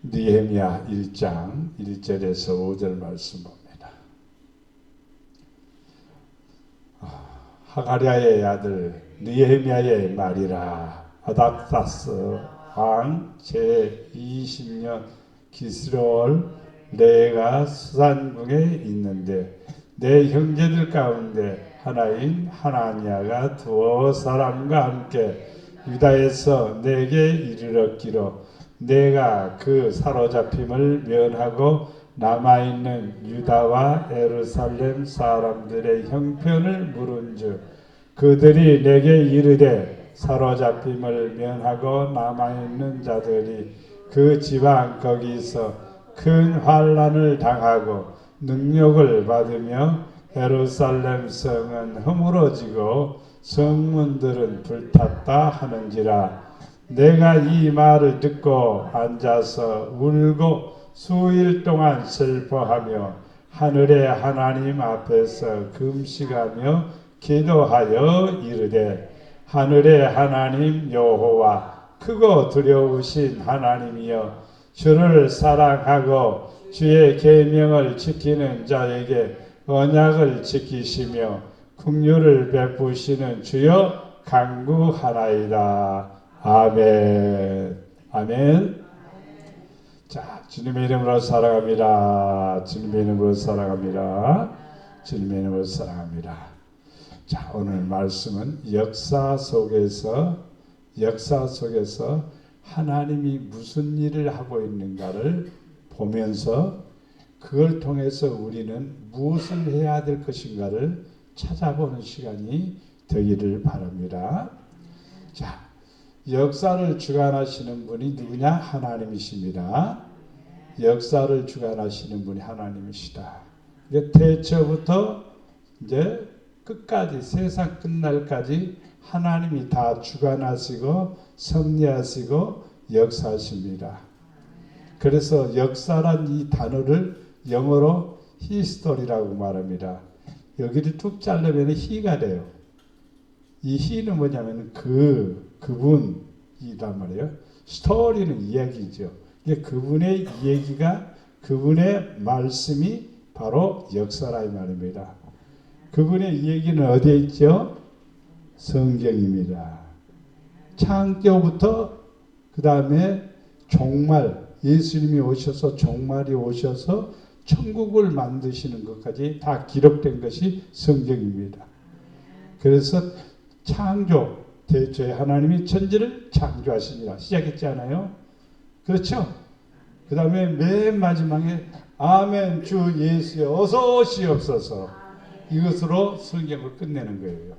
느헤미야 1장 1절에서 5절 말씀 봅니다. 하가랴의 아들 느헤미야의 말이라. 아닥사스 왕 제20년 기스롤 내가 수산궁에 있는데 내 형제들 가운데 하나인 하나냐가 두어 사람과 함께 유다에서 내게 이르렀기로 내가 그 사로잡힘을 면하고 남아있는 유다와 예루살렘 사람들의 형편을 물은즉 그들이 내게 이르되 사로잡힘을 면하고 남아있는 자들이 그 지방 거기서 큰 환난을 당하고 능력을 받으며 예루살렘 성은 허물어지고 성문들은 불탔다 하는지라. 내가 이 말을 듣고 앉아서 울고 수일 동안 슬퍼하며 하늘의 하나님 앞에서 금식하며 기도하여 이르되 하늘의 하나님 여호와 크고 두려우신 하나님이여 주를 사랑하고 주의 계명을 지키는 자에게 언약을 지키시며 긍휼을 베푸시는 주여 간구하나이다. 아멘. 아멘. 자, 주님의 이름으로 사랑합니다. 주님의 이름으로 사랑합니다. 주님의 이름으로 사랑합니다. 자, 오늘 말씀은 역사 속에서 하나님이 무슨 일을 하고 있는가를 보면서 그걸 통해서 우리는 무엇을 해야 될 것인가를 찾아보는 시간이 되기를 바랍니다. 자, 역사를 주관하시는 분이 누구냐? 하나님이십니다. 역사를 주관하시는 분이 하나님이시다. 태초부터 이제 끝까지 세상 끝날까지 하나님이 다 주관하시고 섭리하시고 역사하십니다. 그래서 역사란 이 단어를 영어로 히스토리라고 말합니다. 여기를 쭉 자르면 히가 돼요. 이 히는 뭐냐면 그분이란 말이에요. 스토리는 이야기죠. 그분의 이야기가 그분의 말씀이 바로 역사라 이 말입니다. 그분의 이야기는 어디에 있죠? 성경입니다. 창조부터 그 다음에 종말 예수님이 오셔서 종말이 오셔서 천국을 만드시는 것까지 다 기록된 것이 성경입니다. 그래서 창조, 대초에 하나님이 천지를 창조하시니라 시작했잖아요. 그렇죠? 그 다음에 맨 마지막에 아멘 주 예수여 어서 오시옵소서 이것으로 성경을 끝내는 거예요.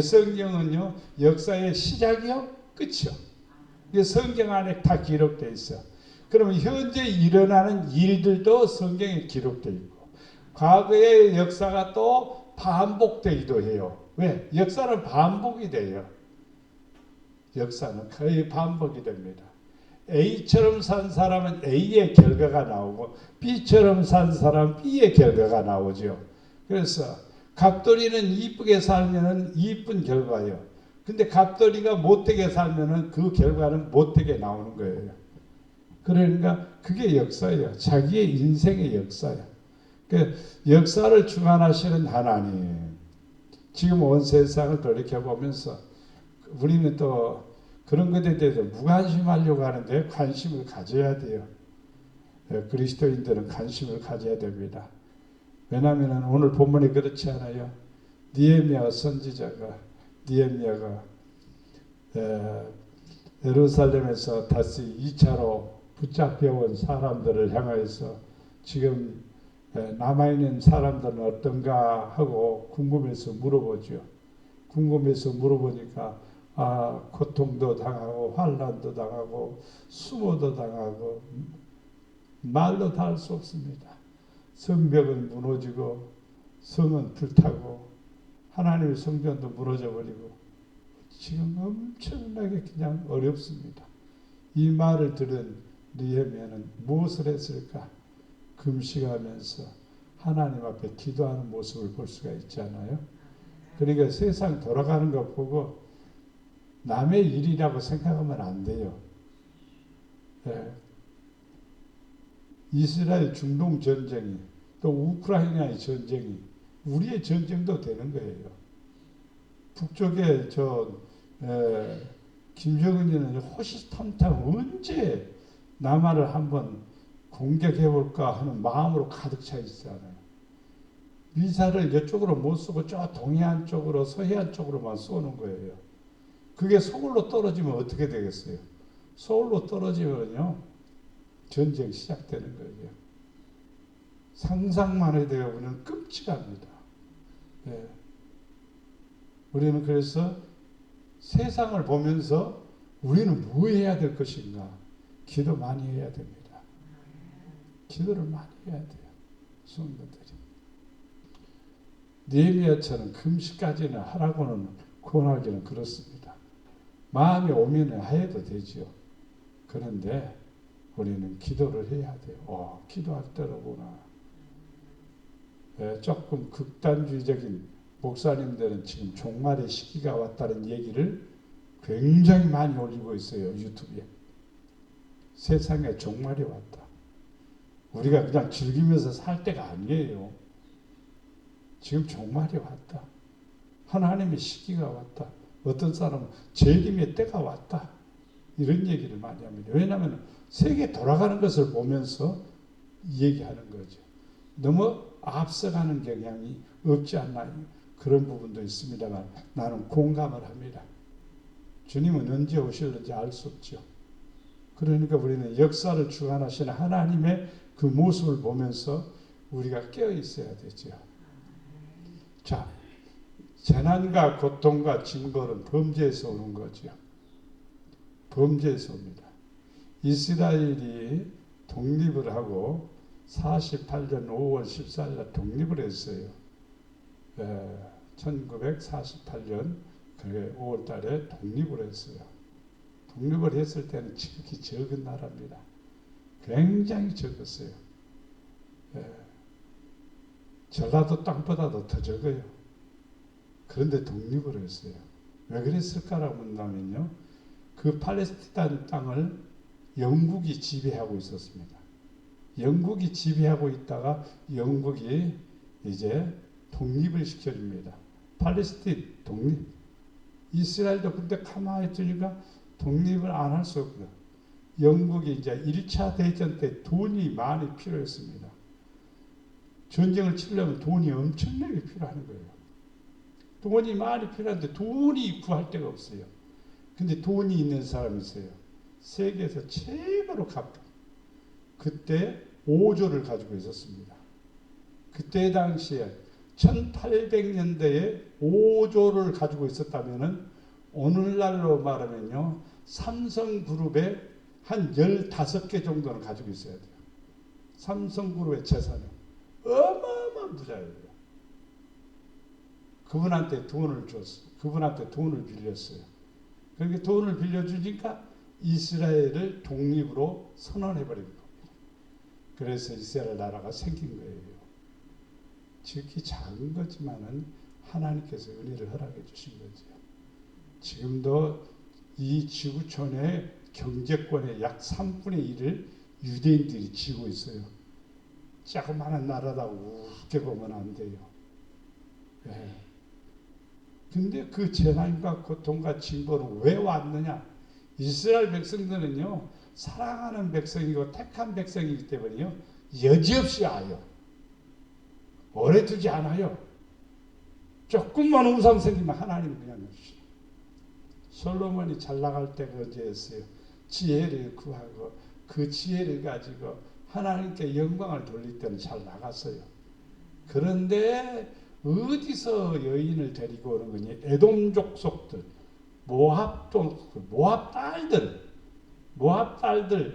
성경은요 역사의 시작이요 끝이요. 성경 안에 다 기록되어 있어요. 그러면 현재 일어나는 일들도 성경에 기록되어 있고 과거의 역사가 또 반복되기도 해요. 왜? 역사는 반복이 돼요. 역사는 거의 반복이 됩니다. A처럼 산 사람은 A의 결과가 나오고 B처럼 산 사람은 B의 결과가 나오죠. 그래서 갑돌이는 이쁘게 살면은 이쁜 결과예요. 근데 갑돌이가 못되게 살면은 그 결과는 못되게 나오는 거예요. 그러니까 그게 역사예요. 자기의 인생의 역사예요. 그 역사를 주관하시는 하나님. 지금 온 세상을 돌이켜보면서 우리는 또 그런 것에 대해서 무관심하려고 하는데 관심을 가져야 돼요. 그리스도인들은 관심을 가져야 됩니다. 왜냐하면 오늘 본문이 그렇지 않아요. 느헤미야 선지자가 예루살렘에서 다시 2차로 붙잡혀온 사람들을 향해서 지금 남아있는 사람들은 어떤가 하고 궁금해서 물어보죠. 궁금해서 물어보니까 고통도 당하고 환난도 당하고 수모도 당하고 말로 다 할 수 없습니다. 성벽은 무너지고 성은 불타고 하나님의 성전도 무너져 버리고 지금 엄청나게 그냥 어렵습니다. 이 말을 들은 느헤미야는 무엇을 했을까? 금식하면서 하나님 앞에 기도하는 모습을 볼 수가 있잖아요. 그러니까 세상 돌아가는 거 보고 남의 일이라고 생각하면 안 돼요. 예. 이스라엘 중동 전쟁이 또 우크라이나의 전쟁이 우리의 전쟁도 되는 거예요. 북쪽에 김정은이는 호시탐탐 언제 남한을 한번 공격해볼까 하는 마음으로 가득 차 있잖아요. 미사를 이쪽으로 못 쏘고 저 동해안 쪽으로 서해안 쪽으로만 쏘는 거예요. 그게 서울로 떨어지면 어떻게 되겠어요? 서울로 떨어지면요 전쟁 시작되는 거예요. 상상만 해도 우리는 끔찍합니다. 네. 우리는 그래서 세상을 보면서 우리는 뭐 해야 될 것인가? 기도 많이 해야 됩니다. 기도를 많이 해야 돼요. 성도들이. 느헤미야처럼 금식까지는 하라고는 권하기는 그렇습니다. 마음이 오면 해도 되죠. 그런데 우리는 기도를 해야 돼요. 기도할 때로구나. 조금 극단주의적인 목사님들은 지금 종말의 시기가 왔다는 얘기를 굉장히 많이 올리고 있어요. 유튜브에. 세상에 종말이 왔다. 우리가 그냥 즐기면서 살 때가 아니에요. 지금 종말이 왔다. 하나님의 시기가 왔다. 어떤 사람은 재림의 때가 왔다. 이런 얘기를 많이 합니다. 왜냐하면 세계 돌아가는 것을 보면서 얘기하는 거죠. 너무 앞서가는 경향이 없지 않나 그런 부분도 있습니다만 나는 공감을 합니다. 주님은 언제 오실는지 알 수 없죠. 그러니까 우리는 역사를 주관하시는 하나님의 그 모습을 보면서 우리가 깨어 있어야 되죠. 자, 재난과 고통과 징벌은 범죄에서 오는 거죠. 범죄에서 옵니다. 이스라엘이 독립을 하고 48년 5월 14일 독립을 했어요. 1948년 5월 달에 독립을 했어요. 독립을 했을 때는 지극히 적은 나라입니다. 굉장히 적었어요. 전라도 땅보다도 더 적어요. 그런데 독립을 했어요. 왜 그랬을까라고 묻는다면요. 그 팔레스타인 땅을 영국이 지배하고 있었습니다. 영국이 지배하고 있다가 영국이 이제 독립을 시켜줍니다. 팔레스타인 독립. 이스라엘도 근데 가만히 있으니까 독립을 안 할 수 없거든. 영국이 이제 1차 대전 때 돈이 많이 필요했습니다. 전쟁을 치려면 돈이 엄청나게 필요한 거예요. 돈이 많이 필요한데 돈이 구할 데가 없어요. 근데 돈이 있는 사람이 있어요. 세계에서 최고로 갚은. 그때 5조를 가지고 있었습니다. 그때 당시에 1800년대에 5조를 가지고 있었다면은 오늘날로 말하면요. 삼성그룹의 한 15개 정도는 가지고 있어야 돼요. 삼성그룹의 재산이 어마어마한 부자예요. 그분한테 돈을 줬어요. 그분한테 돈을 빌렸어요. 그러니까 돈을 빌려주니까 이스라엘을 독립으로 선언해버린 겁니다. 그래서 이스라엘 나라가 생긴 거예요. 지극히 작은 거지만은 하나님께서 은혜를 허락해 주신 거죠. 지금도 이 지구촌의 경제권의 약 3분의 1을 유대인들이 쥐고 있어요. 조그마한 나라다고 우습게 보면 안 돼요. 네. 근데 그 재난과 고통과 징벌은 왜 왔느냐? 이스라엘 백성들은요, 사랑하는 백성이고 택한 백성이기 때문에요, 여지없이 와요. 오래 두지 않아요. 조금만 우상 생기면 하나님 그냥 주시죠. 솔로몬이 잘 나갈 때가 언제였어요? 지혜를 구하고 그 지혜를 가지고 하나님께 영광을 돌릴 때는 잘 나갔어요. 그런데 어디서 여인을 데리고 오는 거니? 에돔 족속들, 모압 딸들,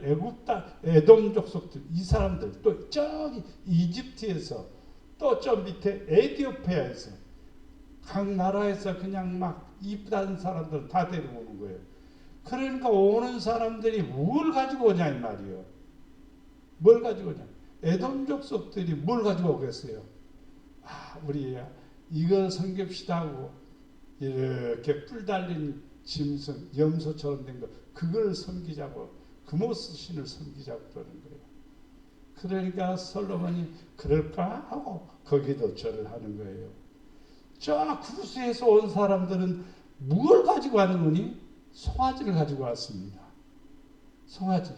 애굽 딸, 에돔 족속들, 이 사람들, 또 저기 이집트에서, 또 저 밑에 에티오피아에서, 각 나라에서 그냥 막 이쁘다는 사람들 다 데려오는 거예요. 그러니까 오는 사람들이 뭘 가지고 오냐 이 말이에요. 뭘 가지고 오냐? 에돔 족속들이 뭘 가지고 오겠어요? 우리 이걸 섬깁시다 하고 이렇게 뿔 달린 짐승, 염소처럼 된 거, 그걸 섬기자고, 금오스 신을 섬기자고 그러는 거예요. 그러니까 솔로몬이 그럴까 하고 거기도 절을 하는 거예요. 저 구스에서 온 사람들은 무엇을 가지고 하는 거니? 송아지를 가지고 왔습니다. 송아지.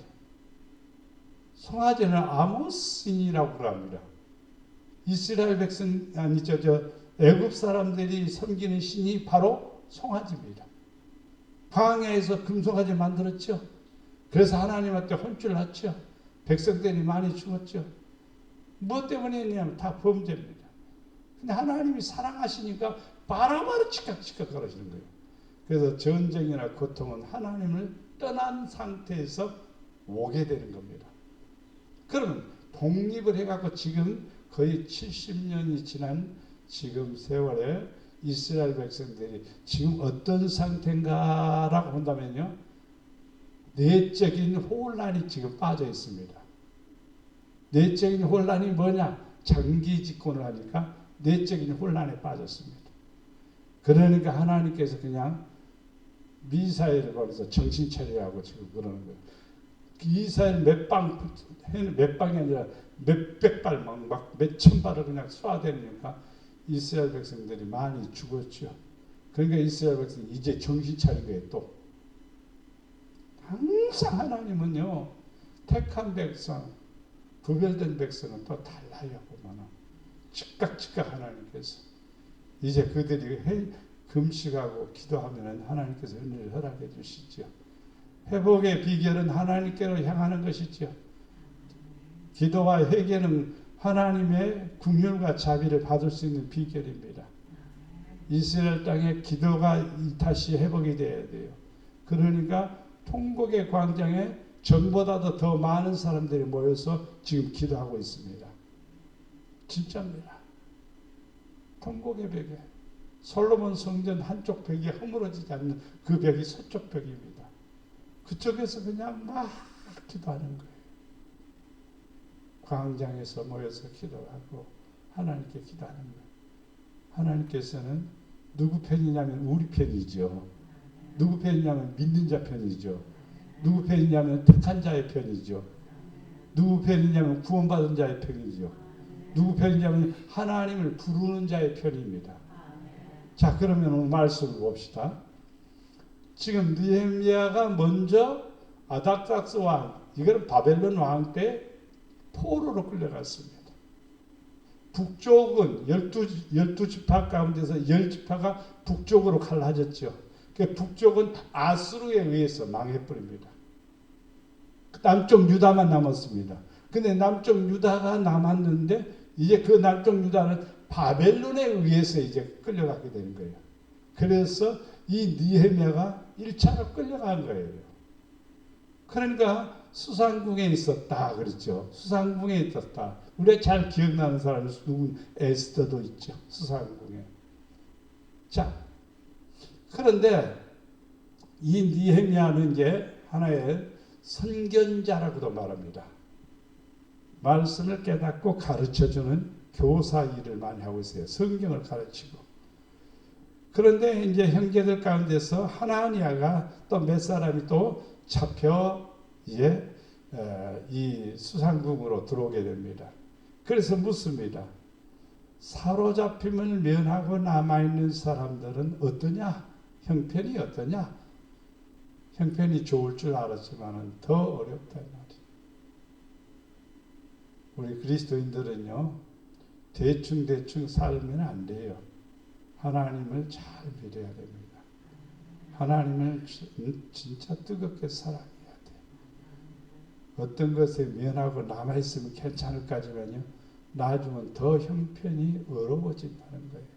송아지는 아모스인이라고 합니다. 이스라엘 백성 애굽 사람들이 섬기는 신이 바로 송아지입니다. 광야에서 금송아지 만들었죠. 그래서 하나님한테 혼쭐 났죠. 백성들이 많이 죽었죠. 무엇 때문이냐면 다 범죄입니다. 근데 하나님이 사랑하시니까 바로바로 치깍치깍 걸으시는 거예요. 그래서 전쟁이나 고통은 하나님을 떠난 상태에서 오게 되는 겁니다. 그러면 독립을 해갖고 지금 거의 70년이 지난 지금 세월에 이스라엘 백성들이 지금 어떤 상태인가라고 본다면요. 내적인 혼란이 지금 빠져 있습니다. 내적인 혼란이 뭐냐? 장기 집권을 하니까 내적인 혼란에 빠졌습니다. 그러니까 하나님께서 그냥 미사일을 보내서 정신 차리라고 지금 그러는 거예요. 미사일 몇 방이 아니라 몇백 발, 막 몇천 발을 그냥 쏴대니까 이스라엘 백성들이 많이 죽었죠. 그러니까 이스라엘 백성이 이제 정신 차린 거예요. 또 항상 하나님은요, 택한 백성, 구별된 백성은 또 달라요. 보면 즉각 하나님께서 이제 그들이 금식하고 기도하면 하나님께서 은혜를 허락해 주시죠. 회복의 비결은 하나님께로 향하는 것이죠. 기도와 회개는 하나님의 긍휼과 자비를 받을 수 있는 비결입니다. 이스라엘 땅에 기도가 다시 회복이 돼야 돼요. 그러니까 통곡의 광장에 전보다도 더 많은 사람들이 모여서 지금 기도하고 있습니다. 진짜입니다. 통곡의 벽에 솔로몬 성전 한쪽 벽이 허물어지지 않는 그 벽이 서쪽 벽입니다. 그쪽에서 그냥 막 기도하는 거예요. 광장에서 모여서 기도하고 하나님께 기도하는 거예요. 하나님께서는 누구 편이냐면 우리 편이죠. 누구 편이냐면 믿는 자 편이죠. 누구 편이냐면 택한 자의 편이죠. 누구 편이냐면 구원받은 자의 편이죠. 누구 편이냐면 하나님을 부르는 자의 편입니다. 자, 그러면 오늘 말씀을 봅시다. 지금 느헤미야가 먼저 아닥삭스 왕, 이거는 바벨론 왕 때 포로로 끌려갔습니다. 북쪽은 12지파 가운데서 10지파가 북쪽으로 갈라졌죠. 북쪽은 아수르에 의해서 망해버립니다. 남쪽 유다만 남았습니다. 근데 남쪽 유다가 남았는데 이제 그 남쪽 유다는 바벨론에 의해서 이제 끌려가게 되는 거예요. 그래서 이 느헤미야가 1차로 끌려간 거예요. 그러니까 수상궁에 있었다 그랬죠. 수상궁에 있었다. 우리가 잘 기억나는 사람이 누군 에스더도 있죠. 수상궁에. 자, 그런데 이 느헤미야는 이제 하나의 선견자라고도 말합니다. 말씀을 깨닫고 가르쳐주는 교사 일을 많이 하고 있어요. 성경을 가르치고. 그런데 이제 형제들 가운데서 하나니아가 또 몇 사람이 또 잡혀 이제 이 수상궁으로 들어오게 됩니다. 그래서 묻습니다. 사로잡힘을 면하고 남아있는 사람들은 어떠냐? 형편이 어떠냐? 형편이 좋을 줄 알았지만 더 어렵다. 우리 그리스도인들은요, 대충 살면 안 돼요. 하나님을 잘 믿어야 됩니다. 하나님을 진짜 뜨겁게 사랑해야 돼요. 어떤 것에 면하고 남아있으면 괜찮을까지만요, 나중은 더 형편이 어려워진다는 거예요.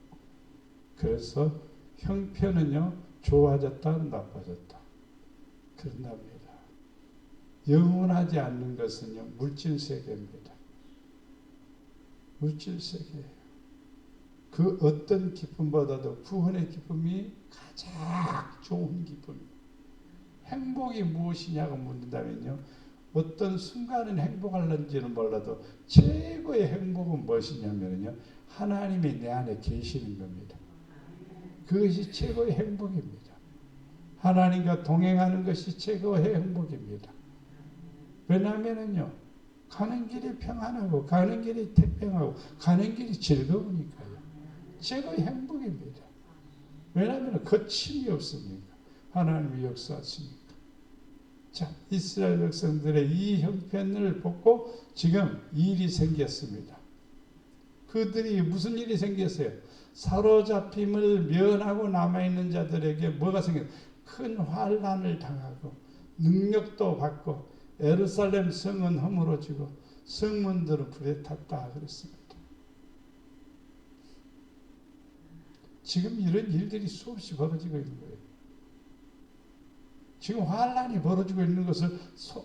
그래서 형편은요, 좋아졌다, 나빠졌다. 그런답니다. 영원하지 않는 것은요, 물질세계입니다. 물질세계예요. 그 어떤 기쁨보다도 구원의 기쁨이 가장 좋은 기쁨입니다. 행복이 무엇이냐고 묻는다면요, 어떤 순간은 행복할는지는 몰라도 최고의 행복은 무엇이냐면요, 하나님이 내 안에 계시는 겁니다. 그것이 최고의 행복입니다. 하나님과 동행하는 것이 최고의 행복입니다. 왜냐하면요, 가는 길이 평안하고 가는 길이 태평하고 가는 길이 즐거우니까요. 최고의 행복입니다. 왜냐하면 거침이 없으니까. 하나님의 역사하시니까. 자, 이스라엘 백성들의 이 형편을 보고 지금 일이 생겼습니다. 그들이 무슨 일이 생겼어요? 사로잡힘을 면하고 남아있는 자들에게 뭐가 생겼어요? 큰 환난을 당하고 능력도 받고 예루살렘 성은 허물어지고 성문들은 불에 탔다 그랬습니다. 지금 이런 일들이 수없이 벌어지고 있는 거예요. 지금 환난이 벌어지고 있는 것을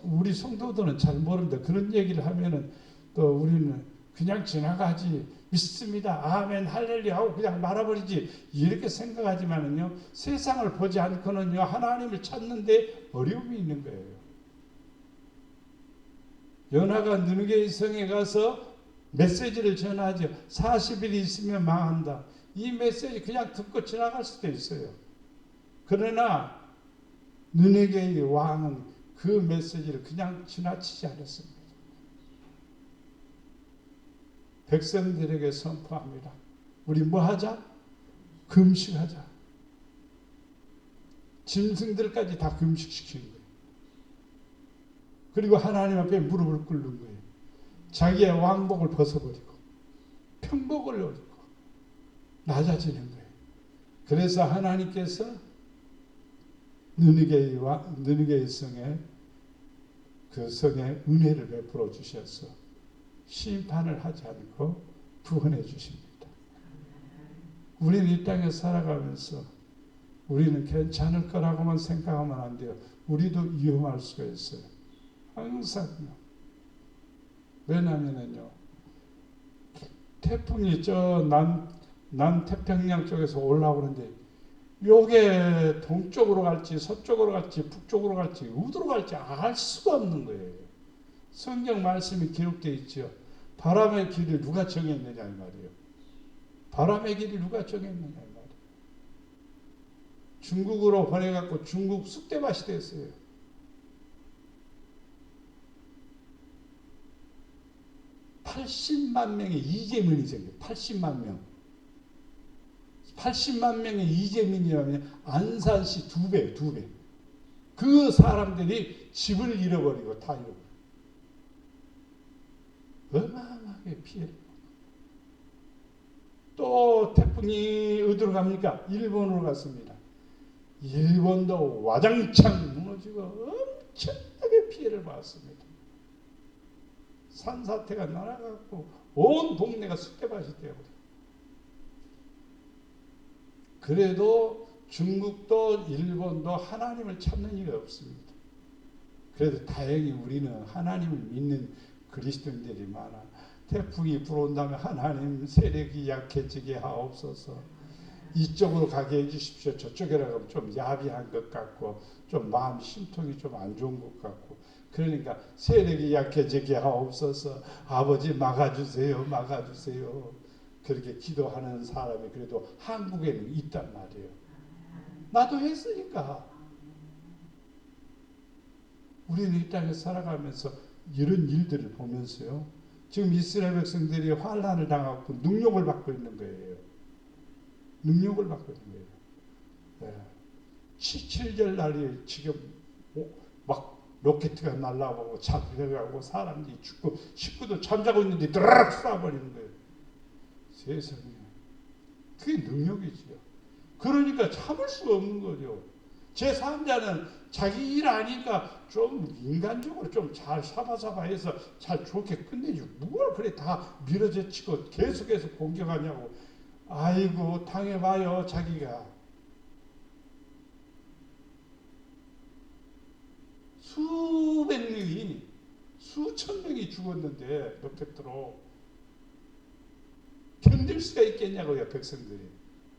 우리 성도들은 잘 모릅니다. 그런 얘기를 하면은 또 우리는 그냥 지나가지, 믿습니다, 아멘, 할렐루야 하고 그냥 말아버리지 이렇게 생각하지만은요, 세상을 보지 않고는요 하나님을 찾는데 어려움이 있는 거예요. 요나가 느느웨 성에 가서 메시지를 전하죠. 40일 있으면 망한다. 이 메시지 그냥 듣고 지나갈 수도 있어요. 그러나 느느웨의 왕은 그 메시지를 그냥 지나치지 않았습니다. 백성들에게 선포합니다. 우리 뭐 하자? 금식하자. 짐승들까지 다 금식시키는 거예요. 그리고 하나님 앞에 무릎을 꿇는 거예요. 자기의 왕복을 벗어버리고 평복을 올리고 낮아지는 거예요. 그래서 하나님께서 느느웨의 성에 그 성에 은혜를 베풀어 주셔서 심판을 하지 않고 구원해 주십니다. 우리는 이 땅에 살아가면서 우리는 괜찮을 거라고만 생각하면 안 돼요. 우리도 위험할 수가 있어요. 항상요. 왜냐면은요, 태풍이 저 남태평양 쪽에서 올라오는데 요게 동쪽으로 갈지 서쪽으로 갈지 북쪽으로 갈지 어디로 갈지 알 수가 없는 거예요. 성경 말씀이 기록되어 있죠. 바람의 길을 누가 정했느냐 이 말이에요. 바람의 길을 누가 정했느냐 이 말이에요. 중국으로 보내갖고 중국 쑥대밭이 됐어요. 80만 명의 이재민이 생겨요. 80만 명. 80만 명의 이재민이라면 안산시 2배. 그 사람들이 집을 잃어버리고 다 잃어버리고 어마어마하게 피해를. 또 태풍이 어디로 갑니까? 일본으로 갔습니다. 일본도 와장창 무너지고 엄청나게 피해를 받았습니다. 산사태가 날아가고 온 동네가 쑥대밭이 되어버려요. 그래도 중국도 일본도 하나님을 찾는 일이 없습니다. 그래도 다행히 우리는 하나님을 믿는 그리스도인들이 많아. 태풍이 불어온다면 하나님 세력이 약해지게 하옵소서. 이쪽으로 가게 해주십시오. 저쪽이라 하면 좀 야비한 것 같고 좀 마음 심통이 좀 안 좋은 것 같고, 그러니까 세력이 약해지게 하옵소서. 아버지 막아주세요. 그렇게 기도하는 사람이 그래도 한국에는 있단 말이에요. 나도 했으니까. 우리는 이 땅에 살아가면서 이런 일들을 보면서요, 지금 이스라엘 백성들이 환난을 당하고 능력을 받고 있는 거예요. 능력을 받고 있는 거예요. 네. 7절 날이 지금 막 로켓가 날라오고 잡혀가고 사람들이 죽고 식구도 잠자고 있는데 드르륵 쏴버리는 거예요. 세상에. 그게 능력이지요. 그러니까 참을 수가 없는 거죠. 제3자는 자기 일 아니까 좀 인간적으로 좀 잘 사바사바해서 잘 좋게 끝내주고, 뭘 그래 다 밀어제치고 계속해서 공격하냐고. 아이고 당해봐요. 자기가 수백 명이 수천 명이 죽었는데 로켓으로 견딜 수가 있겠냐고요, 백성들이.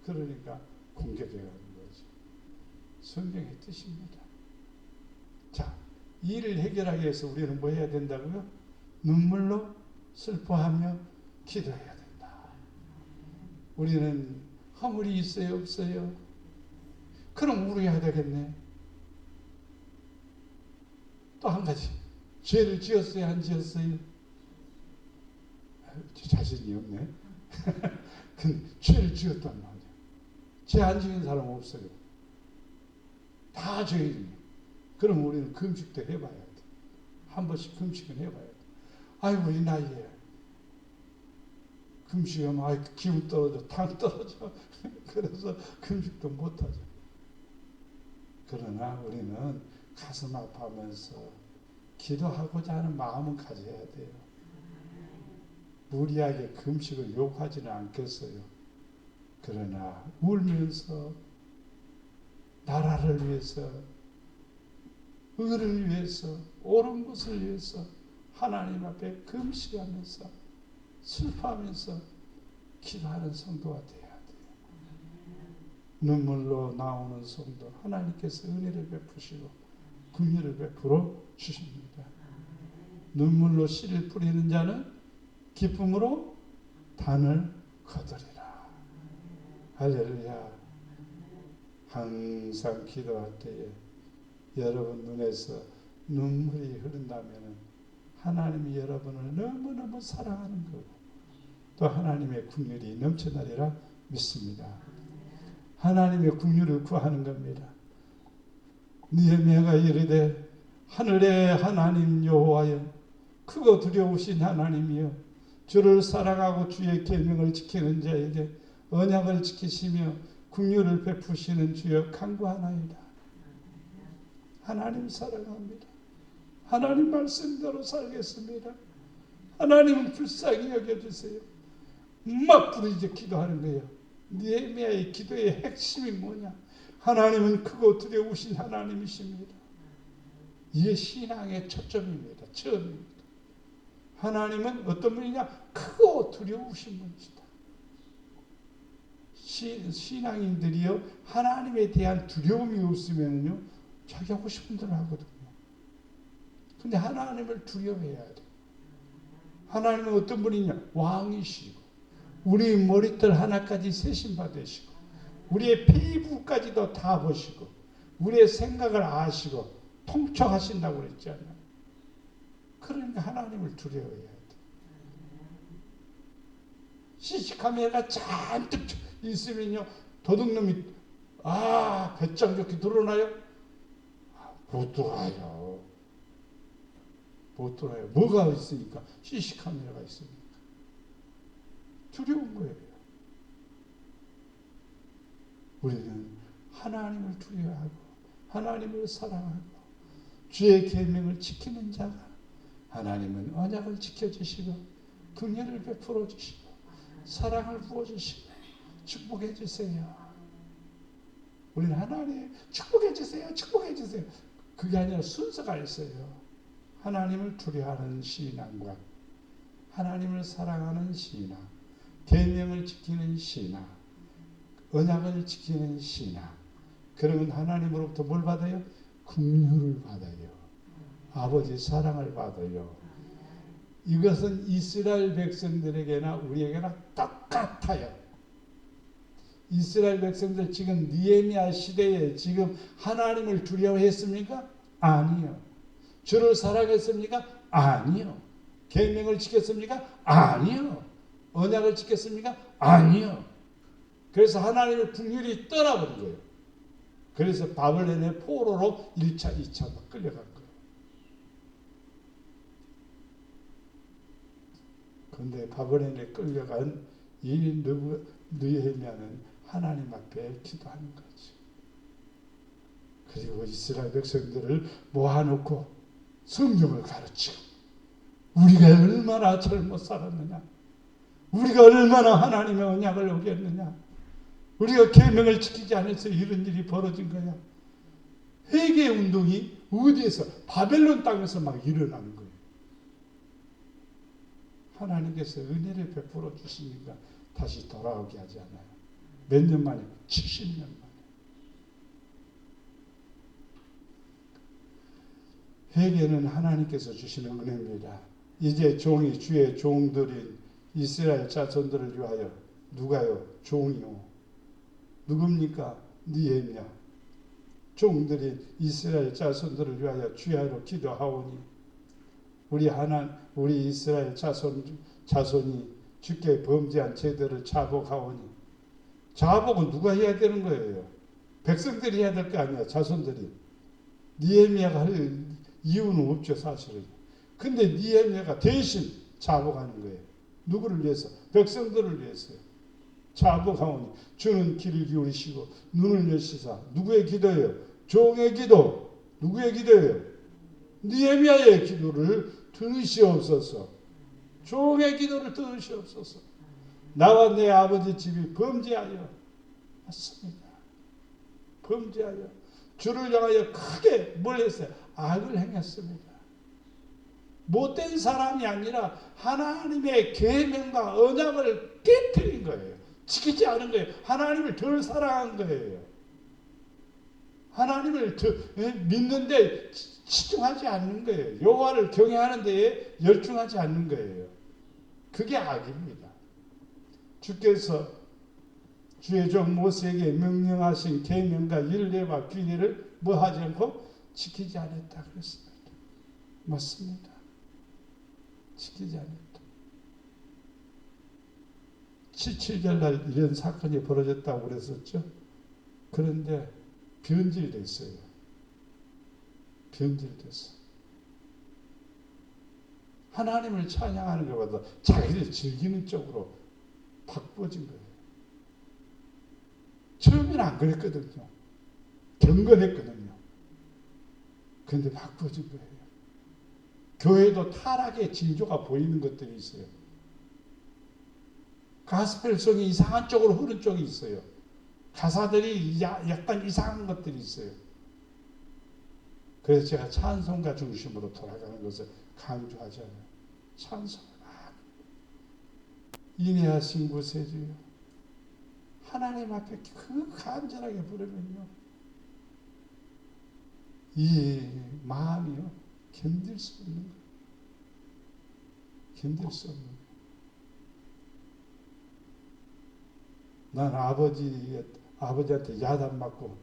그러니까 공격해가는 거죠. 성경의 뜻입니다. 자, 이를 해결하기 위해서 우리는 뭐 해야 된다고요? 눈물로 슬퍼하며 기도해야 된다. 우리는 허물이 있어요, 없어요? 그럼 우려해야 되겠네. 또 한 가지, 죄를 지었어요, 안 지었어요? 자신이 없네. 죄를 지었단 말이야. 죄 안 지은 사람 없어요. 다 죄인이에요. 그럼 우리는 금식도 해봐야 돼. 한 번씩 금식은 해봐야 돼. 아이고 이 나이에 금식하면 기운 떨어져, 당 떨어져. 그래서 금식도 못하죠. 그러나 우리는 가슴 아파하면서 기도하고자 하는 마음은 가져야 돼요. 무리하게 금식을 요구하지는 않겠어요. 그러나 울면서 나라를 위해서, 의를 위해서, 옳은 것을 위해서 하나님 앞에 금식하면서 슬퍼하면서 기도하는 성도가 돼야 돼요. 눈물로 나오는 성도, 하나님께서 은혜를 베푸시고 긍휼을 베풀어 주십니다. 눈물로 씨를 뿌리는 자는 기쁨으로 단을 거두리라. 할렐루야. 항상 기도할 때에 여러분 눈에서 눈물이 흐른다면 하나님이 여러분을 너무너무 사랑하는 거고 또 하나님의 긍휼이 넘쳐나리라 믿습니다. 하나님의 긍휼을 구하는 겁니다. 느헤미야가 이르되 하늘의 하나님 여호와여 크고 두려우신 하나님이여 주를 사랑하고 주의 계명을 지키는 자에게 언약을 지키시며 긍휼을 베푸시는 주여 간구하나이다. 하나님 사랑합니다. 하나님 말씀대로 살겠습니다. 하나님은 불쌍히 여겨주세요. 막 부르짖어 기도하는 거예요. 느헤미야의 기도의 핵심이 뭐냐? 하나님은 크고 두려우신 하나님이십니다. 이게 신앙의 초점입니다. 처음입니다. 하나님은 어떤 분이냐? 크고 두려우신 분이시다. 신앙인들이요 하나님에 대한 두려움이 없으면요 자기 하고 싶은 대로 하거든요. 근데 하나님을 두려워해야 돼. 하나님은 어떤 분이냐? 왕이시고 우리 머리털 하나까지 세심받으시고 우리의 피부까지도 다 보시고 우리의 생각을 아시고 통촉하신다고 그랬잖아요. 그러니까 하나님을 두려워해야 돼. CC카메라가 잔뜩 있으면요 도둑놈이 배짱 좋게 들어오나요? 못 들어와요. 못 들어와요. 뭐가 있으니까? CC카메라가 있으니까. 두려운 거예요. 우리는 하나님을 두려워하고 하나님을 사랑하고 주의 계명을 지키는 자가 하나님은 언약을 지켜주시고 긍휼을 베풀어 주시고 사랑을 부어주시고 축복해 주세요. 우리는 하나님 축복해 주세요. 축복해 주세요. 그게 아니라 순서가 있어요. 하나님을 두려워하는 신앙과 하나님을 사랑하는 신앙, 계명을 지키는 신앙, 언약을 지키는 신앙. 그러면 하나님으로부터 뭘 받아요? 긍휼을 받아요. 아버지 사랑을 받아요. 이것은 이스라엘 백성들에게나 우리에게나 똑같아요. 이스라엘 백성들 지금 느헤미야 시대에 지금 하나님을 두려워했습니까? 아니요. 주를 사랑했습니까? 아니요. 계명을 지켰습니까? 아니요. 언약을 지켰습니까? 아니요. 그래서 하나님의 긍휼이 떠나버린 거예요. 그래서 바벨론의 포로로 1차, 2차 막 끌려간 거예요. 그런데 바벨론에 끌려간 이 느헤미야는 하나님 앞에 기도하는 거지. 그리고 이스라엘 백성들을 모아놓고 성경을 가르치고 우리가 얼마나 잘못 살았느냐, 우리가 얼마나 하나님의 언약을 어겼느냐, 우리가 계명을 지키지 않아서 이런 일이 벌어진 거야. 회개 운동이 어디에서? 바벨론 땅에서 막 일어나는 거예요. 하나님께서 은혜를 베풀어 주시니까 다시 돌아오게 하지 않아요. 몇 년 만에? 70년 만에. 회개는 하나님께서 주시는 은혜입니다. 이제 종이 주의 종들인 이스라엘 자손들을 위하여 누가요? 종이요. 누굽니까? 느헤미야. 종들이 이스라엘 자손들을 위하여 주야로 기도하오니 우리 이스라엘 자손 자손이 주께 범죄한 죄들을 자복하오니. 자복은 누가 해야 되는 거예요? 백성들이 해야 될 거 아니야, 자손들이. 느헤미야가 할 이유는 없죠, 사실은. 근데 느헤미야가 대신 자복하는 거예요. 누구를 위해서? 백성들을 위해서요. 자복하오니 주는 귀를 기울이시고 눈을 여시사. 누구의 기도예요? 종의 기도. 누구의 기도예요? 느헤미야의 기도를 들으시옵소서. 종의 기도를 들으시옵소서. 나와 내 아버지 집이 범죄하여. 맞습니다. 범죄하여 주를 향하여 크게 뭘 했어요? 악을 행했습니다. 못된 사람이 아니라 하나님의 계명과 언약을 깨뜨린 거예요. 지키지 않은 거예요. 하나님을 덜 사랑한 거예요. 하나님을 믿는데 치중하지 않는 거예요. 여호와를 경외하는 데에 열중하지 않는 거예요. 그게 악입니다. 주께서 주의 종 모세에게 명령하신 계명과 율례와 규례를 뭐 하지 않고 지키지 않았다 그랬습니다. 맞습니다. 지키지 않았다. 17절 날 이런 사건이 벌어졌다고 그랬었죠. 그런데 변질됐어요. 변질됐어. 하나님을 찬양하는 것보다 자기를 즐기는 쪽으로 바꿔진 거예요. 처음에는 안 그랬거든요. 경건했거든요. 그런데 바꿔진 거예요. 교회도 타락의 징조가 보이는 것들이 있어요. 가스펠성이 이상한 쪽으로 흐른 쪽이 있어요. 가사들이 약간 이상한 것들이 있어요. 그래서 제가 찬송가 중심으로 돌아가는 것을 강조하잖아요. 찬송을 막 인내하신 구세주여 하나님 앞에 그 간절하게 부르면요 이 마음이요 견딜 수 없는 거예요. 견딜 수 없는 거예요. 난 아버지한테 야단 맞고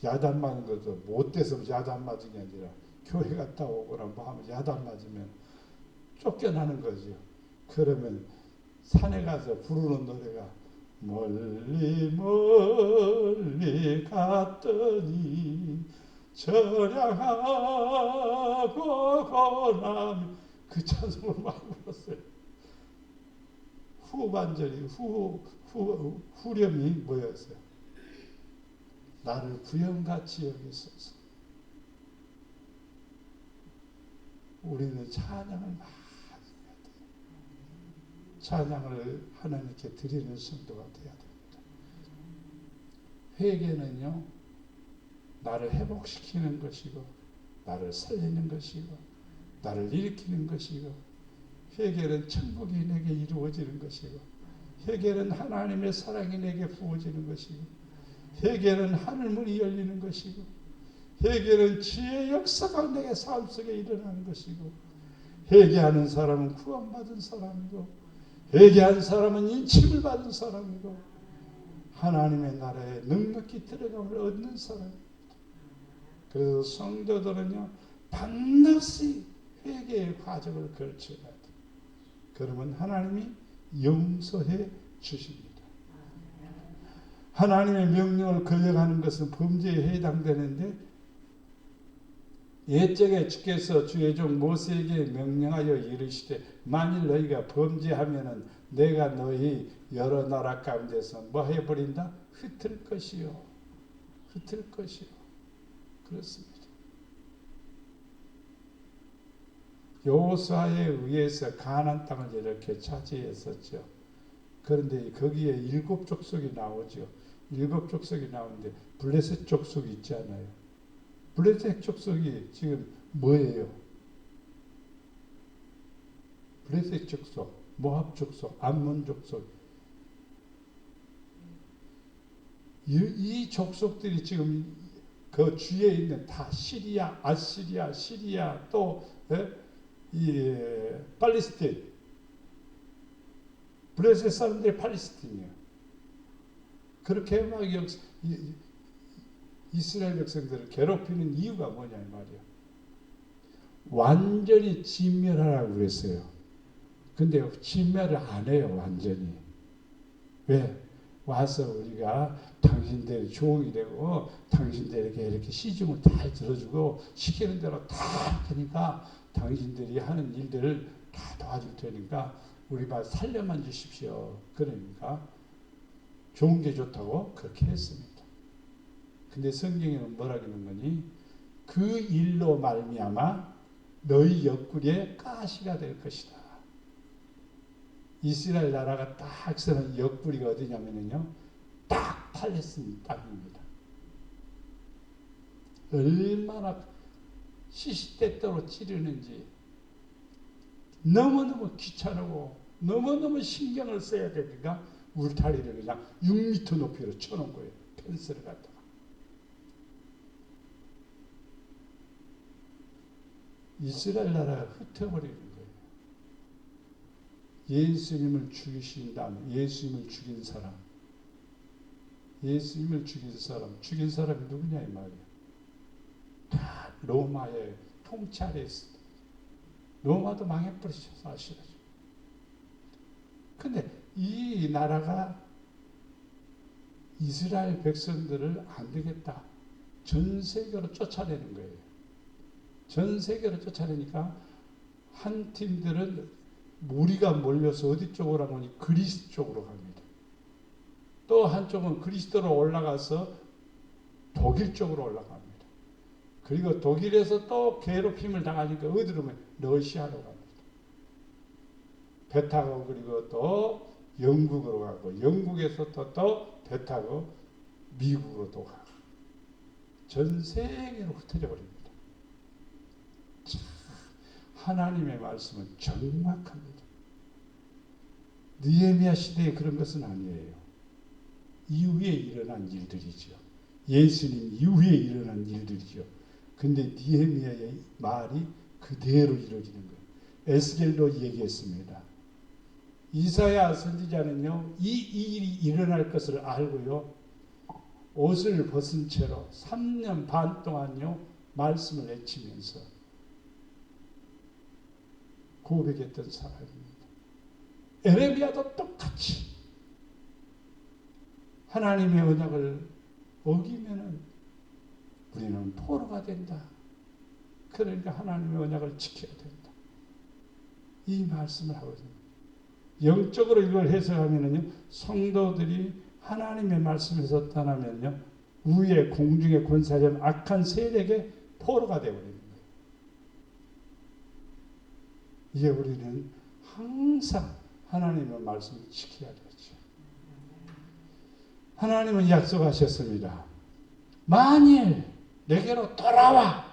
야단 맞는 것도 못돼서 야단 맞은 게 아니라 교회 갔다 오거나 뭐 하면 야단 맞으면 쫓겨나는 거죠. 그러면 산에 가서 부르는 노래가 멀리 멀리 갔더니 저량하고 고남 그 찬송을 많이 불렀어요. 후반절이 후렴이 뭐였어요? 나를 부영같이 여기소서. 우리는 찬양을 많이 해야 돼요. 찬양을 하나님께 드리는 성도가 되어야 됩니다. 회개는요, 나를 회복시키는 것이고, 나를 살리는 것이고, 나를 일으키는 것이고, 회개는 천국이 내게 이루어지는 것이고, 회개는 하나님의 사랑이 내게 부어지는 것이고, 회개는 하늘문이 열리는 것이고, 회개는 지혜의 역사가 내게 삶 속에 일어나는 것이고, 회개하는 사람은 구원받은 사람이고, 회개한 사람은 인침을 받은 사람이고, 하나님의 나라에 넉넉히 들어감을 얻는 사람입니다. 그래서 성도들은요 반드시 회개의 과정을 거쳐야 돼요. 그러면 하나님이 용서해 주십니다. 하나님의 명령을 거역하는 것은 범죄에 해당되는데 옛적에 주께서 주의 종 모세에게 명령하여 이르시되 만일 너희가 범죄하면은 내가 너희 여러 나라 가운데서 뭐 해버린다? 흩을 것이요. 흩을 것이요. 그렇습니다. 여호수아에 의해서 가나안 땅을 이렇게 차지했었죠. 그런데 거기에 7 족속이 나오죠. 7 족속이 나오는데 블레셋 족속이 있잖아요. 블레셋 족속이 지금 뭐예요? 블레셋 족속, 모압 족속, 암몬 족속. 이 족속들이 지금 그 주위에 있는 다 시리아, 아시리아, 시리아 또 이 팔레스틴, 블레셋 사람들이 팔레스틴이에요. 그렇게 막 이스라엘 백성들을 괴롭히는 이유가 뭐냐 이 말이에요. 완전히 진멸하라고 그랬어요. 근데 진멸을 안 해요, 완전히. 왜? 와서 우리가 당신들 종이 되고 당신들에게 이렇게 시중을 잘 들어주고 시키는 대로 다 하니까 당신들이 하는 일들을 다 도와줄 테니까 우리만 살려만 주십시오. 그러니까 좋은 게 좋다고 그렇게 했습니다. 근데 성경에는 뭐라고 하는 거니? 그 일로 말미암아 너희 옆구리에 가시가 될 것이다. 이스라엘 나라가 딱 서는 옆구리가 어디냐면요, 딱 팔레스틴 땅입니다. 얼마나 시시때때로 찌르는지, 너무너무 귀찮고 너무너무 신경을 써야 되니까 울타리를 그냥 6m 높이로 쳐놓은 거예요. 펜스를 갖다가. 이스라엘 나라가 흩어버리는 거예요. 예수님을 죽이신 다음에 예수님을 죽인 사람, 예수님을 죽인 사람이 누구냐 이 말이에요. 다 로마의 통치 아래 있습니다. 로마도 망해버리죠, 사실은. 근데 이 나라가 이스라엘 백성들을 안 되겠다, 전 세계로 쫓아내는 거예요. 전 세계로 쫓아내니까 한 팀들은 무리가 몰려서 어디 쪽으로 가니 그리스 쪽으로 갑니다. 또 한쪽은 그리스도로 올라가서 독일 쪽으로 올라갑니다. 그리고 독일에서 또 괴롭힘을 당하니까 어디로 가면 러시아로 갑니다. 배 타고 그리고 또 영국으로 가고 영국에서 또 배 타고 미국으로 또 가고 전 세계로 흩어져 버립니다. 하나님의 말씀은 정확합니다. 느헤미야 시대에 그런 것은 아니에요. 이후에 일어난 일들이죠. 예수님 이후에 일어난 일들이죠. 근데 느헤미야의 말이 그대로 이루어지는 거예요. 에스겔도 얘기했습니다. 이사야 선지자는요, 이 일이 일어날 것을 알고요, 옷을 벗은 채로 3년 반 동안요 말씀을 외치면서 고백했던 사람입니다. 에레미야도 똑같이 하나님의 언약을 어기면은 우리는 포로가 된다. 그러니까 하나님의 언약을 지켜야 된다. 이 말씀을 하거든요. 영적으로 이걸 해석하면은요, 성도들이 하나님의 말씀에서 떠나면요, 위에 공중의 권사점 악한 세력의 포로가 되어버립니다. 이제 우리는 항상 하나님의 말씀을 지켜야 되죠. 하나님은 약속하셨습니다. 만일 내게로 돌아와,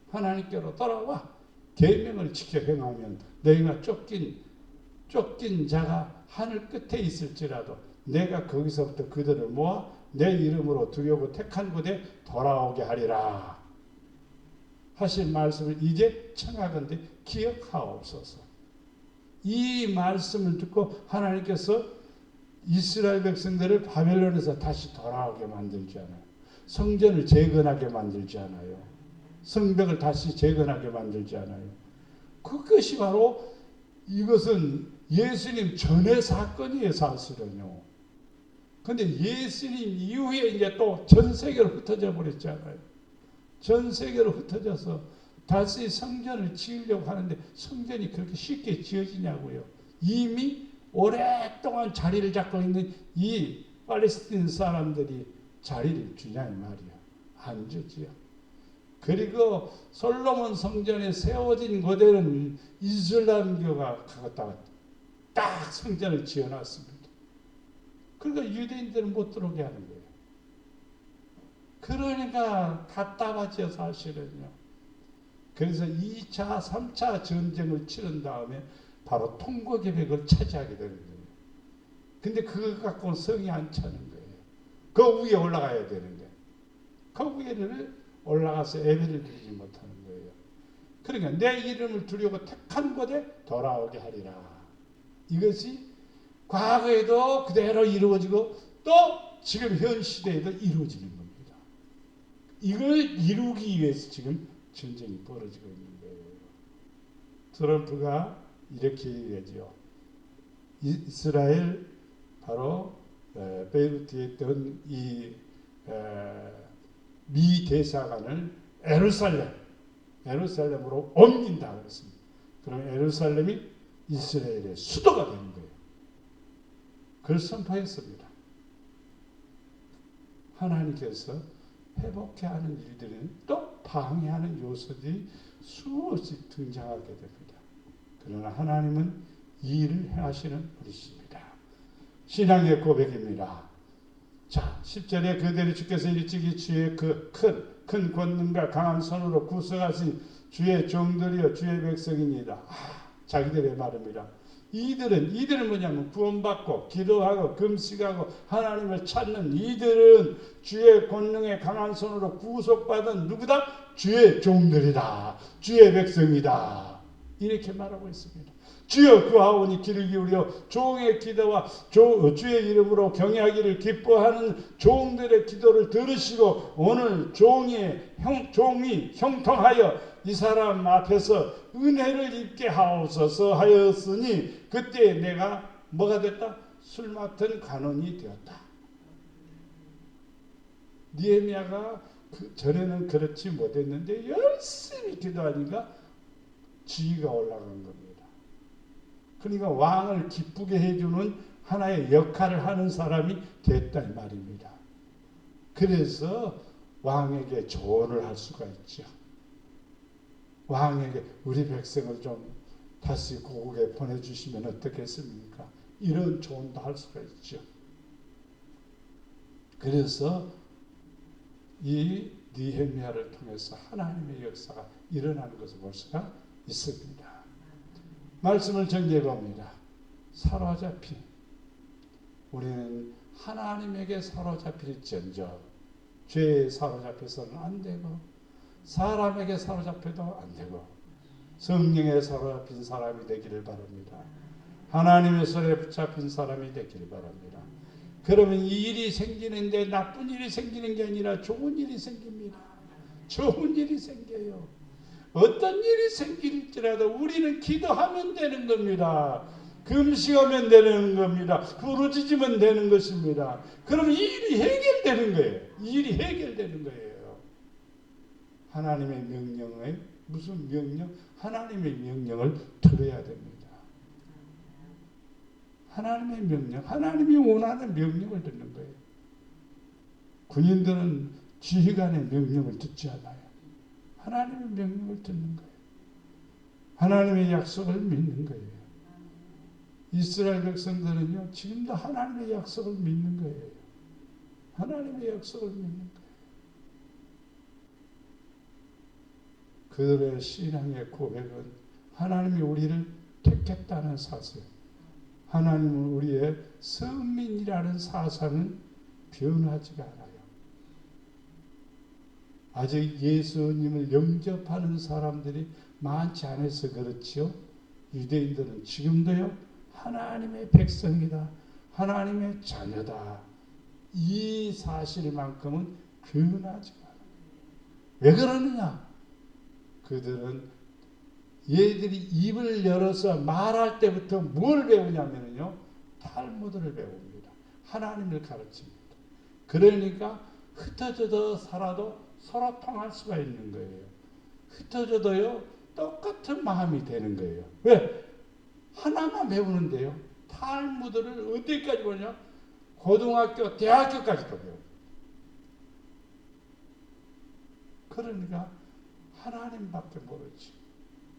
하나님께로 돌아와 계명을 지켜 행하면 너희가 쫓긴 자가 하늘 끝에 있을지라도 내가 거기서부터 그들을 모아 내 이름으로 두려고 택한 곳에 돌아오게 하리라 하신 말씀을 이제 청하건대 기억하옵소서. 이 말씀을 듣고 하나님께서 이스라엘 백성들을 바벨론에서 다시 돌아오게 만들지 않아요. 성전을 재건하게 만들지 않아요. 성벽을 다시 재건하게 만들지 않아요. 그것이 바로 이것은 예수님 전의 사건이에요, 사실은요. 근데 예수님 이후에 이제 또 전 세계로 흩어져 버렸잖아요. 전 세계로 흩어져서 다시 성전을 지으려고 하는데 성전이 그렇게 쉽게 지어지냐고요. 이미 오랫동안 자리를 잡고 있는 이 팔레스틴 사람들이 자리를 주냐 이 말이야. 안 주지요. 그리고 솔로몬 성전에 세워진 고대는 이슬람교가 가다가 딱 성전을 지어놨습니다. 그러니까 유대인들은 못 들어오게 하는 거예요. 그러니까 답답하죠, 사실은요. 그래서 2차, 3차 전쟁을 치른 다음에 바로 통고 계획을 차지하게 되는 거예요. 근데 그거 갖고는 성이 안 차는 거예요. 그 위에 올라가야 되는데 그 위에를 올라가서 예배를 드리지 못하는 거예요. 그러니까 내 이름을 두려고 택한 곳에 돌아오게 하리라. 이것이 과거에도 그대로 이루어지고 또 지금 현 시대에도 이루어지는 겁니다. 이걸 이루기 위해서 지금 전쟁이 벌어지고 있는 거예요. 트럼프가 이렇게 얘기하죠. 이스라엘 바로 베이루트에 있던 이 미 대사관을 에루살렘으로 옮긴다 그랬습니다. 그럼 에루살렘이 이스라엘의 수도가 되는 거예요. 그걸 선포했습니다. 하나님께서 회복해 하는 일들은 또 방해하는 요소들이 수없이 등장하게 됩니다. 그러나 하나님은 이 일을 행하시는 분이십니다. 신앙의 고백입니다. 자, 10절에 그대로 주께서 일찍이 주의 그 큰 권능과 강한 손으로 구속하신 주의 종들이여 주의 백성입니다. 자기들의 말입니다. 이들은 뭐냐면 구원받고 기도하고 금식하고 하나님을 찾는 이들은 주의 권능의 강한 손으로 구속받은 누구다? 주의 종들이다. 주의 백성이다. 이렇게 말하고 있습니다. 주여 그하오니 귀를 기울여 종의 기도와 주의 이름으로 경외하기를 기뻐하는 종들의 기도를 들으시고 오늘 종이 형통하여 이 사람 앞에서 은혜를 입게 하옵소서 하였으니 그때 내가 뭐가 됐다? 술 맡은 관원이 되었다. 느헤미야가 전에는 그렇지 못했는데 열심히 기도하니까 지위가 올라간 겁니다. 그러니까 왕을 기쁘게 해주는 하나의 역할을 하는 사람이 됐다 이 말입니다. 그래서 왕에게 조언을 할 수가 있죠. 왕에게 우리 백성을 좀 다시 고국에 보내주시면 어떻겠습니까? 이런 조언도 할 수가 있죠. 그래서 이 느헤미야를 통해서 하나님의 역사가 일어나는 것을 볼 수가 있습니다. 말씀을 정리해 봅니다. 사로잡힌 우리는 하나님에게 사로잡힐지언정 죄에 사로잡혀서는 안 되고 사람에게 사로잡혀도 안 되고 성령에 사로잡힌 사람이 되기를 바랍니다. 하나님의 손에 붙잡힌 사람이 되기를 바랍니다. 그러면 이 일이 생기는데 나쁜 일이 생기는 게 아니라 좋은 일이 생깁니다. 좋은 일이 생겨요. 어떤 일이 생길지라도 우리는 기도하면 되는 겁니다. 금식하면 되는 겁니다. 부르짖으면 되는 것입니다. 그러면 이 일이 해결되는 거예요. 이 일이 해결되는 거예요. 하나님의 명령에 무슨 명령? 하나님의 명령을 들어야 됩니다. 하나님의 명령, 하나님이 원하는 명령을 듣는 거예요. 군인들은 지휘관의 명령을 듣지 않아요. 하나님의 명령을 듣는 거예요. 하나님의 약속을 믿는 거예요. 이스라엘 백성들은요, 지금도 하나님의 약속을 믿는 거예요. 하나님의 약속을 믿는 거예요. 그들의 신앙의 고백은 하나님이 우리를 택했다는 사실, 하나님은 우리의 선민이라는 사상은 변하지가 않아요. 아직 예수님을 영접하는 사람들이 많지 않아서 그렇지요. 유대인들은 지금도요, 하나님의 백성이다. 하나님의 자녀다. 이 사실만큼은 변하지가 않아요. 왜 그러느냐? 그들은 얘들이 입을 열어서 말할 때부터 뭘 배우냐면요, 탈무드를 배웁니다. 하나님을 가르칩니다. 그러니까 흩어져서 살아도 서로 통할 수가 있는 거예요. 흩어져도요, 똑같은 마음이 되는 거예요. 왜? 하나만 배우는데요. 탈무드를 어디까지 보냐? 고등학교, 대학교까지도 배워요. 그러니까 하나님밖에 모르지.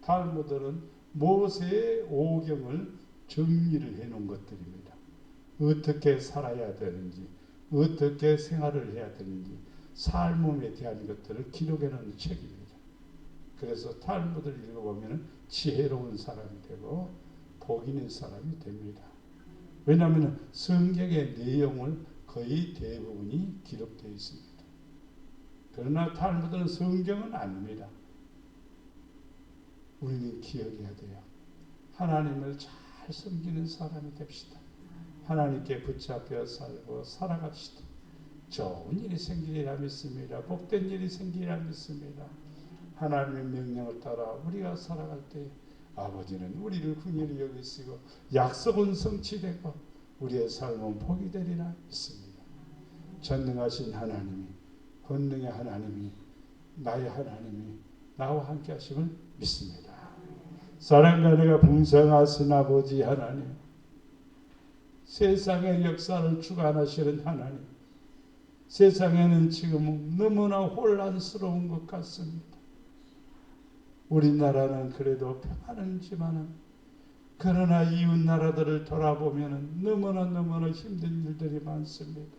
탈무드는 모세의 오경을 정리를 해놓은 것들입니다. 어떻게 살아야 되는지, 어떻게 생활을 해야 되는지, 삶에 대한 것들을 기록해 놓은 책입니다. 그래서 탈무드를 읽어보면 지혜로운 사람이 되고 복 있는 사람이 됩니다. 왜냐하면 성경의 내용을 거의 대부분이 기록되어 있습니다. 그러나 탈무드는 성경은 아닙니다. 우리는 기억해야 돼요. 하나님을 잘 섬기는 사람이 됩시다. 하나님께 붙잡혀 살고 살아갑시다. 좋은 일이 생기리라 믿습니다. 복된 일이 생기리라 믿습니다. 하나님의 명령을 따라 우리가 살아갈 때 아버지는 우리를 긍휼히 여기시고 약속은 성취되고 우리의 삶은 복이 되리라 믿습니다. 전능하신 하나님이, 권능의 하나님이, 나의 하나님이 나와 함께 하심을 믿습니다. 사랑과 은혜가 풍성하신 아버지 하나님, 세상의 역사를 주관하시는 하나님, 세상에는 지금 너무나 혼란스러운 것 같습니다. 우리나라는 그래도 평안하지만 그러나 이웃 나라들을 돌아보면 너무나 힘든 일들이 많습니다.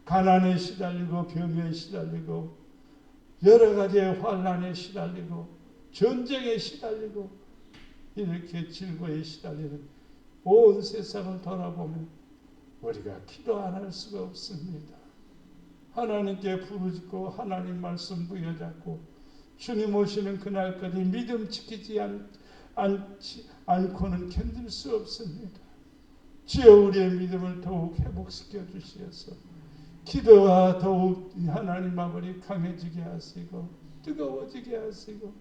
가난에 시달리고 병에 시달리고 여러 가지의 환난에 시달리고 전쟁에 시달리고 이렇게 질고에 시달리는 온 세상을 돌아보면 우리가 기도 안 할 수가 없습니다. 하나님께 부르짖고 하나님 말씀 부여잡고 주님 오시는 그날까지 믿음 지키지 않고는 견딜 수 없습니다. 주여 우리의 믿음을 더욱 회복시켜 주시어서 기도가 더욱 하나님 아버지 강해지게 하시고 뜨거워지게 하시고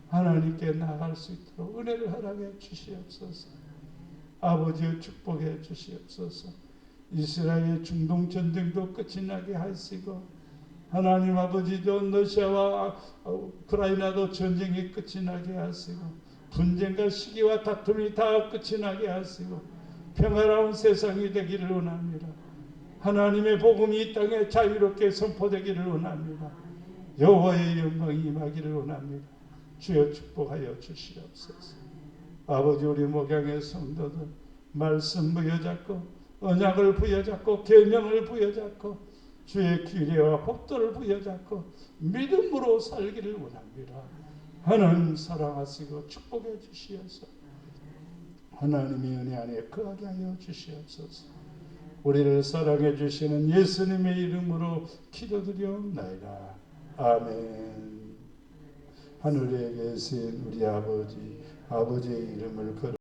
하나님께 나아갈 수 있도록 은혜를 허락해 주시옵소서. 아버지의 축복해 주시옵소서. 이스라엘 중동 전쟁도 끝이 나게 하시고 하나님 아버지도 러시아와 우크라이나도 전쟁이 끝이 나게 하시고 분쟁과 시기와 다툼이 다 끝이 나게 하시고 평화로운 세상이 되기를 원합니다. 하나님의 복음이 이 땅에 자유롭게 선포되기를 원합니다. 여호와의 영광이 임하기를 원합니다. 주여 축복하여 주시옵소서. 아버지 우리 목양의 성도들 말씀 부여잡고 언약을 부여잡고 계명을 부여잡고 주의 규례와 법도를 부여잡고 믿음으로 살기를 원합니다. 하나님 사랑하시고 축복해 주시옵소서. 하나님의 은혜 안에 거하게 하여 주시옵소서. 우리를 사랑해 주시는 예수님의 이름으로 기도드리옵나이다. 아멘. 하늘에 계신 우리 아버지의 이름을 거룩